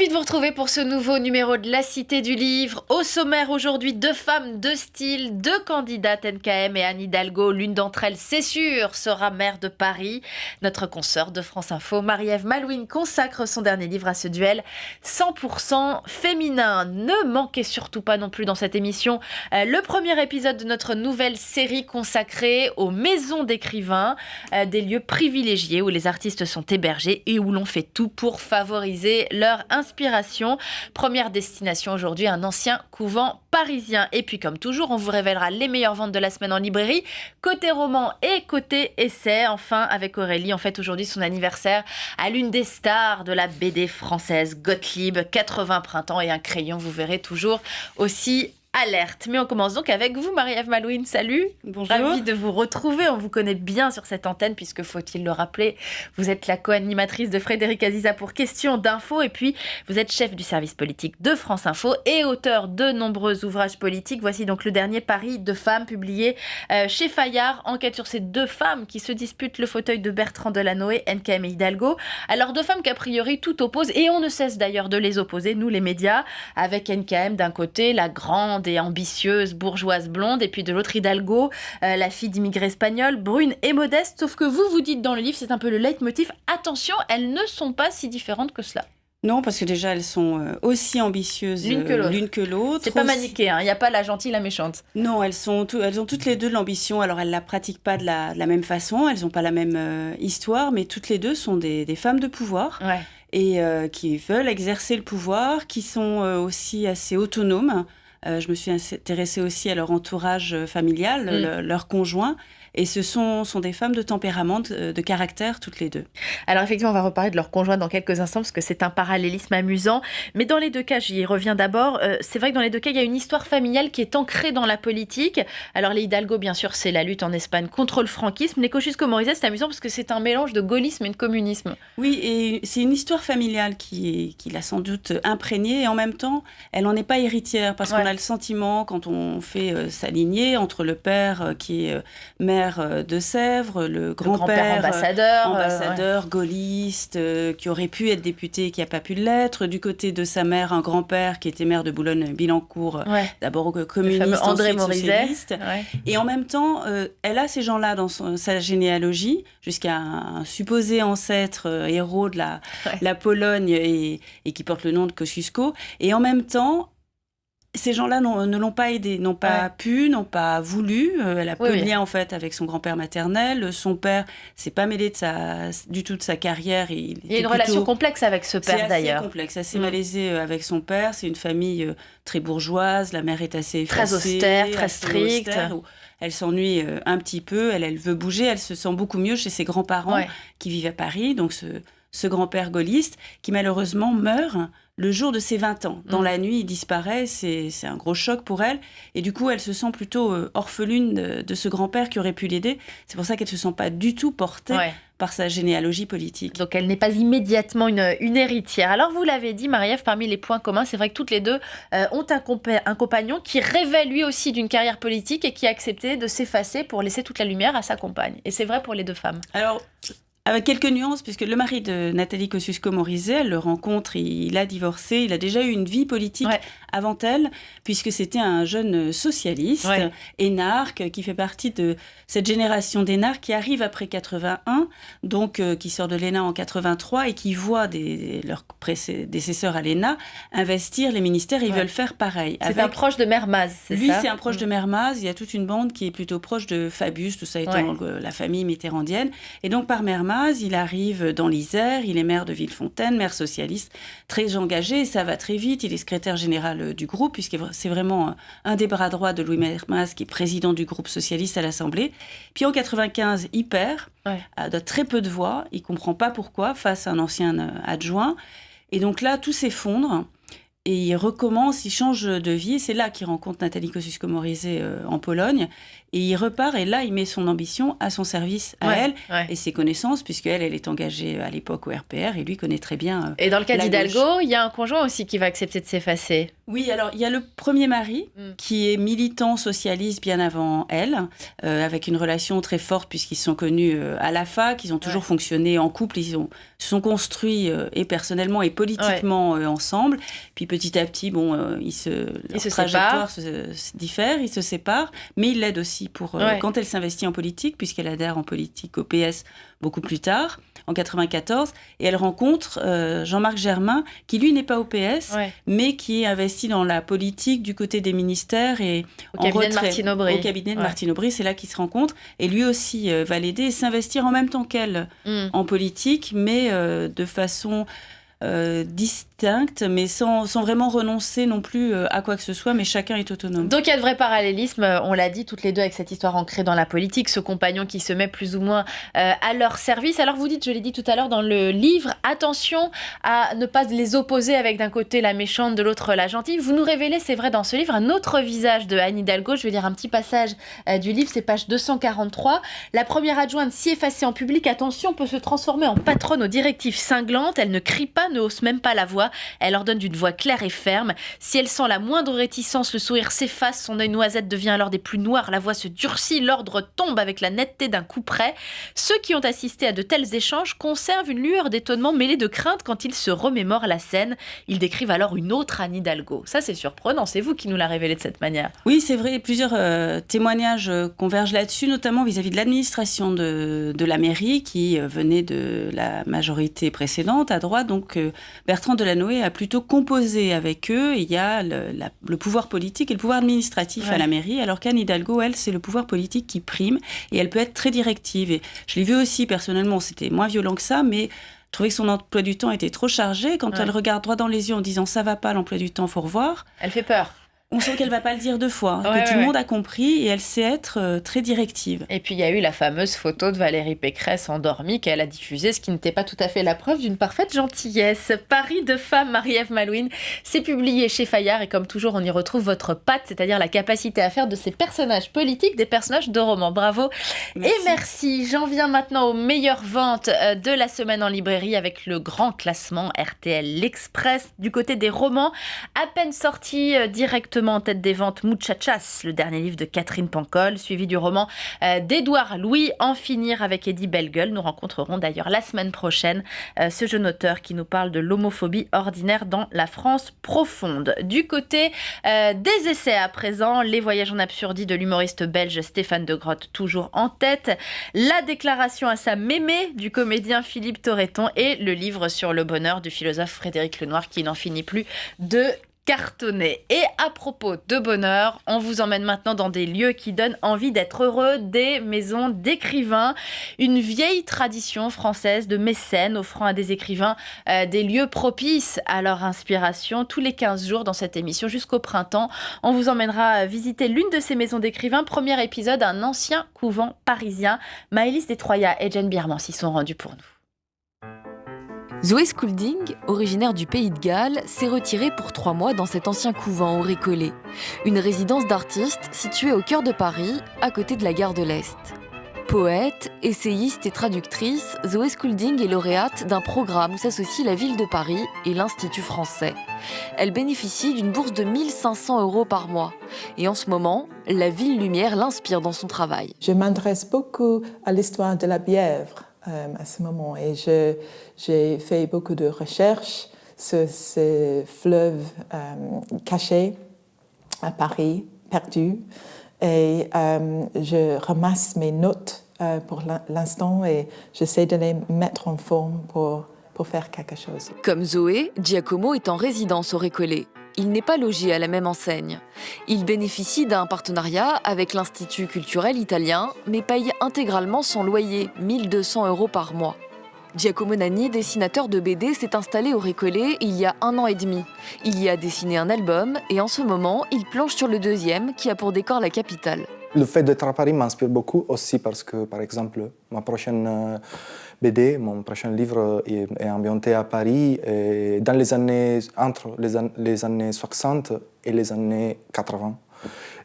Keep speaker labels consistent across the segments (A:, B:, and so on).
A: Ravie de vous retrouver pour ce nouveau numéro de la Cité du Livre. Au sommaire aujourd'hui, 2 femmes, 2 styles, 2 candidates NKM et Anne Hidalgo. L'une d'entre elles, c'est sûr, sera maire de Paris. Notre consoeur de France Info, Marie-Ève Malouine, consacre son dernier livre à ce duel 100% féminin. Ne manquez surtout pas non plus dans cette émission le premier épisode de notre nouvelle série consacrée aux maisons d'écrivains, des lieux privilégiés où les artistes sont hébergés et où l'on fait tout pour favoriser leur inspiration. Première destination aujourd'hui, un ancien couvent parisien. Et puis comme toujours, on vous révélera les meilleures ventes de la semaine en librairie, côté roman et côté essai. Enfin, avec Aurélie, on fête aujourd'hui son anniversaire à l'une des stars de la BD française, Gottlieb. 80 printemps et un crayon, vous verrez, toujours aussi alerte. Mais on commence donc avec vous, Marie-Ève Malouine. Salut.
B: Bonjour.
A: Ravie de vous retrouver. On vous connaît bien sur cette antenne, puisque, faut-il le rappeler, vous êtes la co-animatrice de Frédéric Aziza pour Questions d'Info, et puis vous êtes chef du service politique de France Info et auteur de nombreux ouvrages politiques. Voici donc le dernier Paris de femmes, publié chez Fayard. Enquête sur ces 2 femmes qui se disputent le fauteuil de Bertrand Delanoë, NKM et Hidalgo. Alors 2 femmes qu'a priori tout oppose, et on ne cesse d'ailleurs de les opposer, nous les médias, avec NKM d'un côté, la grande et ambitieuse bourgeoise blonde, et puis de l'autre Hidalgo, la fille d'immigrés espagnols, brune et modeste. Sauf que vous dites dans le livre, c'est un peu le leitmotiv, attention, elles ne sont pas si différentes que cela.
B: Non, parce que déjà, elles sont aussi ambitieuses l'une que l'autre.
A: C'est pas manichéen, il n'y a pas la gentille, la méchante.
B: Non, elles ont toutes les deux de l'ambition. Alors, elles ne la pratiquent pas de la même façon, elles n'ont pas la même histoire, mais toutes les deux sont des femmes de pouvoir.
A: Ouais.
B: Et qui veulent exercer le pouvoir, qui sont aussi assez autonomes. Je me suis intéressée aussi à leur entourage familial, leurs conjoints. Et ce sont des femmes de tempérament, de caractère, toutes les deux.
A: Alors effectivement, on va reparler de leur conjoint dans quelques instants, parce que c'est un parallélisme amusant. Mais dans les 2 cas, j'y reviens d'abord, c'est vrai que dans les 2 cas, il y a une histoire familiale qui est ancrée dans la politique. Alors les Hidalgo, bien sûr, c'est la lutte en Espagne contre le franquisme. Les Kosciusko-Morizet, c'est amusant parce que c'est un mélange de gaullisme et de communisme.
B: Oui, et c'est une histoire familiale qui l'a sans doute imprégnée, et en même temps, elle n'en est pas héritière, parce qu'on a le sentiment, quand on fait sa lignée, entre le père qui est maire de Sèvres, le grand-père ambassadeur gaulliste, qui aurait pu être député et qui n'a pas pu l'être. Du côté de sa mère, un grand-père qui était maire de Boulogne-Billancourt, d'abord communiste,
A: André
B: ensuite socialiste.
A: Ouais.
B: Et en même temps, elle a ces gens-là dans sa généalogie, jusqu'à un supposé ancêtre héros de la Pologne et qui porte le nom de Kosciuszko. Et en même temps, ces gens-là ne l'ont pas aidée, n'ont pas pu, n'ont pas voulu. Elle a peu de lien en fait avec son grand-père maternel. Son père s'est pas mêlé du tout de sa carrière. Il y a
A: une relation complexe avec ce père d'ailleurs.
B: C'est assez complexe, assez malaisé avec son père. C'est une famille très bourgeoise. La mère est assez
A: très austère, très stricte.
B: Elle s'ennuie un petit peu. Elle veut bouger. Elle se sent beaucoup mieux chez ses grands-parents qui vivent à Paris. Donc ce grand-père gaulliste qui malheureusement meurt le jour de ses 20 ans. Dans la nuit, il disparaît, c'est un gros choc pour elle. Et du coup, elle se sent plutôt orpheline de ce grand-père qui aurait pu l'aider. C'est pour ça qu'elle ne se sent pas du tout portée par sa généalogie politique.
A: Donc elle n'est pas immédiatement une héritière. Alors vous l'avez dit, Marie-Ève, parmi les points communs, c'est vrai que toutes les deux ont un compagnon qui rêvait lui aussi d'une carrière politique et qui a accepté de s'effacer pour laisser toute la lumière à sa compagne. Et c'est vrai pour les 2 femmes.
B: Alors, avec quelques nuances, puisque le mari de Nathalie Kosciusko-Morizet, elle le rencontre, il a divorcé, il a déjà eu une vie politique avant elle, puisque c'était un jeune socialiste, énarque, qui fait partie de cette génération d'énarques qui arrive après 81, donc qui sort de l'ENA en 83 et qui voit leurs prédécesseurs à l'ENA investir les ministères, et ils veulent faire pareil.
A: C'est un proche de Mermaz, c'est ça ?
B: Lui, c'est un proche de Mermaz, il y a toute une bande qui est plutôt proche de Fabius, tout ça étant la famille mitterrandienne, et donc par Mermaz, il arrive dans l'Isère, il est maire de Villefontaine, maire socialiste, très engagé, et ça va très vite. Il est secrétaire général du groupe, puisque c'est vraiment un des bras droits de Louis Mermaz, qui est président du groupe socialiste à l'Assemblée. Puis en 95, il perd, de très peu de voix, il ne comprend pas pourquoi, face à un ancien adjoint. Et donc là, tout s'effondre. Et il recommence, il change de vie. C'est là qu'il rencontre Nathalie Kosciusko-Morizet en Pologne. Et il repart, et là, il met son ambition à son service, à elle, et ses connaissances, puisqu'elle est engagée à l'époque au RPR, et lui connaît très bien
A: et dans le cas d'Hidalgo, il y a un conjoint aussi qui va accepter de s'effacer.
B: Oui, alors il y a le premier mari qui est militant socialiste bien avant elle, avec une relation très forte puisqu'ils se sont connus à la fac, ils ont toujours fonctionné en couple, se sont construits et personnellement et politiquement ensemble. Puis petit à petit, leur trajectoire se diffère, ils se séparent, mais il l'aide aussi pour quand elle s'investit en politique, puisqu'elle adhère en politique au PS beaucoup plus tard, en 94, et elle rencontre Jean-Marc Germain, qui lui n'est pas au PS, mais qui est investi dans la politique du côté des ministères et
A: au cabinet
B: de Martine Aubry. C'est là qu'ils se rencontrent, et lui aussi va l'aider et s'investir en même temps qu'elle en politique, mais de façon distincte, mais sans vraiment renoncer non plus à quoi que ce soit, mais chacun est autonome.
A: Donc il y a de vrais parallélismes, on l'a dit, toutes les deux avec cette histoire ancrée dans la politique, ce compagnon qui se met plus ou moins à leur service. Alors vous dites, je l'ai dit tout à l'heure dans le livre, attention à ne pas les opposer avec d'un côté la méchante, de l'autre la gentille. Vous nous révélez, c'est vrai, dans ce livre, un autre visage de Anne Hidalgo. Je vais lire un petit passage du livre, c'est page 243. La première adjointe, si effacée en public, attention, peut se transformer en patronne aux directives cinglantes. Elle ne crie pas, ne hausse même pas la voix. Elle ordonne d'une voix claire et ferme. Si elle sent la moindre réticence, le sourire s'efface, son œil noisette devient alors des plus noirs, la voix se durcit, l'ordre tombe avec la netteté d'un coup près. Ceux qui ont assisté à de tels échanges conservent une lueur d'étonnement mêlée de crainte quand ils se remémorent la scène. Ils décrivent alors une autre Anne Hidalgo. Ça, c'est surprenant. C'est vous qui nous l'a révélé de cette manière.
B: Oui, c'est vrai. Plusieurs témoignages convergent là-dessus, notamment vis-à-vis de l'administration de la mairie qui venait de la majorité précédente, à droite. Donc, Bertrand Delanoë a plutôt composé avec eux. Il y a le pouvoir politique et le pouvoir administratif à la mairie, alors qu'Anne Hidalgo, elle, c'est le pouvoir politique qui prime et elle peut être très directive. Et je l'ai vu aussi personnellement, c'était moins violent que ça, mais je trouvais que son emploi du temps était trop chargé. Quand elle regarde droit dans les yeux en disant « ça va pas, l'emploi du temps, faut revoir »,
A: elle fait peur.
B: On sent qu'elle ne va pas le dire deux fois, que tout le monde a compris et elle sait être très directive.
A: Et puis il y a eu la fameuse photo de Valérie Pécresse endormie qu'elle a diffusée, ce qui n'était pas tout à fait la preuve d'une parfaite gentillesse. Paris de femme, Marie-Ève Malouine, c'est publié chez Fayard et comme toujours on y retrouve votre patte, c'est-à-dire la capacité à faire de ces personnages politiques des personnages de romans. Bravo et merci. J'en viens maintenant aux meilleures ventes de la semaine en librairie avec le grand classement RTL L'Express. Du côté des romans, à peine sorti directement en tête des ventes Muchachas, le dernier livre de Catherine Pancol, suivi du roman d'Édouard Louis, En finir avec Eddie Bellegueule. Nous rencontrerons d'ailleurs la semaine prochaine ce jeune auteur qui nous parle de l'homophobie ordinaire dans la France profonde. Du côté des essais à présent, Les voyages en absurdie de l'humoriste belge Stéphane de Grotte, toujours en tête, La déclaration à sa mémé du comédien Philippe Torreton et le livre sur le bonheur du philosophe Frédéric Lenoir qui n'en finit plus de cartonné. Et à propos de bonheur, on vous emmène maintenant dans des lieux qui donnent envie d'être heureux, des maisons d'écrivains. Une vieille tradition française de mécènes offrant à des écrivains des lieux propices à leur inspiration. Tous les 15 jours dans cette émission jusqu'au printemps, on vous emmènera visiter l'une de ces maisons d'écrivains. Premier épisode, un ancien couvent parisien. Maëlys Destroyat et Jane Bierman s'y sont rendus pour nous.
C: Zoé Schoolding, originaire du Pays de Galles, s'est retirée pour 3 mois dans cet ancien couvent au Récollet, une résidence d'artistes située au cœur de Paris, à côté de la gare de l'Est. Poète, essayiste et traductrice, Zoé Schoolding est lauréate d'un programme où s'associent la ville de Paris et l'Institut français. Elle bénéficie d'une bourse de 1 500 € par mois. Et en ce moment, la Ville Lumière l'inspire dans son travail.
D: Je m'intéresse beaucoup à l'histoire de la Bièvre. À ce moment. Et j'ai fait beaucoup de recherches sur ce fleuve caché à Paris, perdu. Et je ramasse mes notes pour l'instant et j'essaie de les mettre en forme pour faire quelque chose.
C: Comme Zoé, Giacomo est en résidence au Récollet. Il n'est pas logé à la même enseigne. Il bénéficie d'un partenariat avec l'Institut culturel italien, mais paye intégralement son loyer, 1 200 € par mois. Giacomo Nani, dessinateur de BD, s'est installé au Récollet il y a 1 an et demi. Il y a dessiné un album et en ce moment, il planche sur le 2e qui a pour décor la capitale.
E: Le fait d'être à Paris m'inspire beaucoup aussi parce que, par exemple, ma prochaine BD, mon prochain livre est ambienté à Paris et entre les années 60 et les années 80.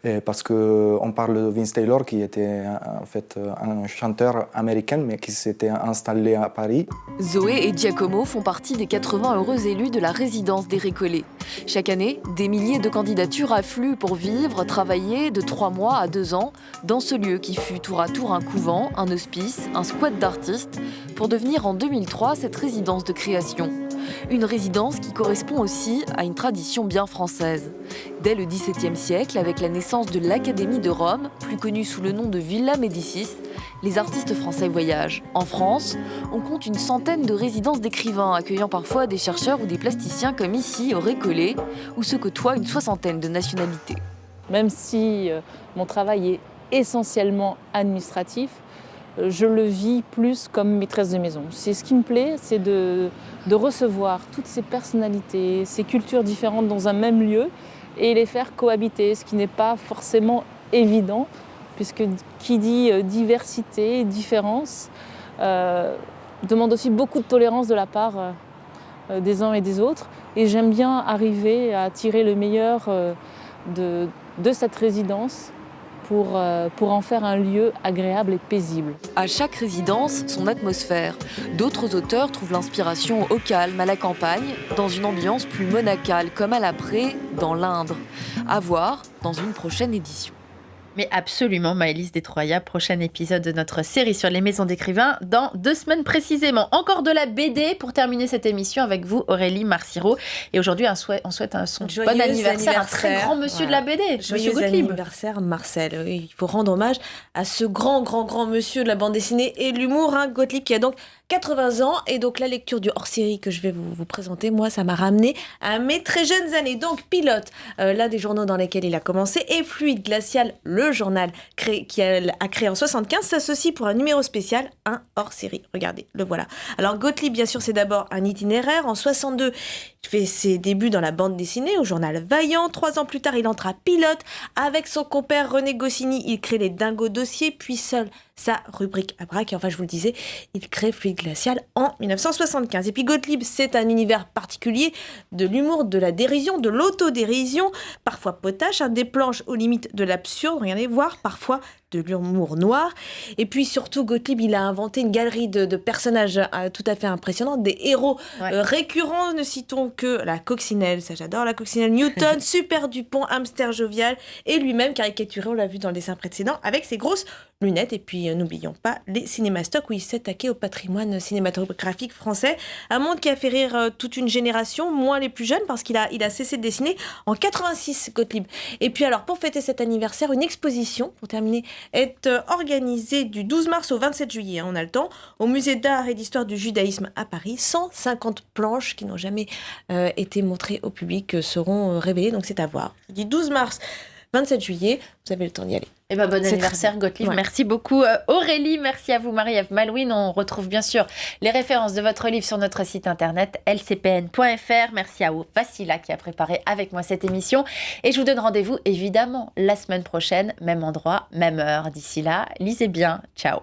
E: Et parce qu'on parle de Vince Taylor, qui était en fait un chanteur américain, mais qui s'était installé à Paris.
C: Zoé et Giacomo font partie des 80 heureux élus de la résidence des Récollets. Chaque année, des milliers de candidatures affluent pour vivre, travailler de 3 mois à 2 ans dans ce lieu qui fut tour à tour un couvent, un hospice, un squat d'artistes, pour devenir en 2003 cette résidence de création. Une résidence qui correspond aussi à une tradition bien française. Dès le XVIIe siècle, avec la naissance de l'Académie de Rome, plus connue sous le nom de Villa Médicis, les artistes français voyagent. En France, on compte une centaine de résidences d'écrivains, accueillant parfois des chercheurs ou des plasticiens comme ici, au Récollet, où se côtoient une soixantaine de nationalités.
F: Même si mon travail est essentiellement administratif, je le vis plus comme maîtresse de maison. C'est ce qui me plaît, c'est de recevoir toutes ces personnalités, ces cultures différentes dans un même lieu et les faire cohabiter, ce qui n'est pas forcément évident, puisque qui dit diversité, différence, demande aussi beaucoup de tolérance de la part des uns et des autres. Et j'aime bien arriver à tirer le meilleur de cette résidence pour en faire un lieu agréable et paisible.
C: À chaque résidence, son atmosphère. D'autres auteurs trouvent l'inspiration au calme, à la campagne, dans une ambiance plus monacale, comme à l'Après, dans l'Indre. À voir dans une prochaine édition.
A: Mais absolument, Maëlys Détroyat, prochain épisode de notre série sur les maisons d'écrivains dans 2 semaines précisément. Encore de la BD pour terminer cette émission avec vous, Aurélie Marciro. Et aujourd'hui, on souhaite son bon anniversaire à un très grand monsieur de la BD,
G: Joyeux anniversaire, Marcel. Oui, il faut rendre hommage à ce grand monsieur de la bande dessinée et de l'humour, Gottlieb, qui a donc 80 ans. Et donc la lecture du hors-série que je vais vous présenter, moi, ça m'a ramené à mes très jeunes années. Donc Pilote, l'un des journaux dans lesquels il a commencé, et Fluide Glacial, le journal qu'il a créé en 75, s'associe pour un numéro spécial, un hors-série. Regardez, le voilà. Alors Gottlieb, bien sûr, c'est d'abord un itinéraire. En 62, il fait ses débuts dans la bande dessinée, au journal Vaillant. 3 ans plus tard, il entre à Pilote. Avec son compère René Goscinny, il crée les Dingos Dossiers, puis seul sa rubrique à braque. Et enfin, je vous le disais, il crée Fluide Glacial en 1975. Et puis Gottlieb, c'est un univers particulier de l'humour, de la dérision, de l'autodérision, parfois potache, des planches aux limites de l'absurde, regardez, voire parfois de l'humour noir. Et puis surtout, Gottlieb, il a inventé une galerie de personnages tout à fait impressionnants, des héros récurrents. Ne citons que la coccinelle, ça j'adore, la coccinelle Newton, Super Dupont, hamster jovial, et lui-même caricaturé, on l'a vu dans le dessin précédent, avec ses grosses lunettes. Et puis n'oublions pas les cinémastocs, où il s'est attaqué au patrimoine cinématographique français, un monde qui a fait rire toute une génération, moins les plus jeunes, parce qu'il a cessé de dessiner en 86, Gottlieb. Et puis alors, pour fêter cet anniversaire, une exposition, pour terminer, est organisée du 12 mars au 27 juillet, on a le temps, au musée d'art et d'histoire du judaïsme à Paris. 150 planches qui n'ont jamais été montrées au public seront révélées, donc c'est à voir. Je dis 12 mars, 27 juillet, vous avez le temps d'y aller.
A: Eh ben, bon anniversaire, Gottlieb. Ouais. Merci beaucoup, Aurélie. Merci à vous, Marie-Ève Malouine. On retrouve bien sûr les références de votre livre sur notre site internet lcpn.fr. Merci à Vassila qui a préparé avec moi cette émission. Et je vous donne rendez-vous évidemment la semaine prochaine, même endroit, même heure. D'ici là, lisez bien. Ciao.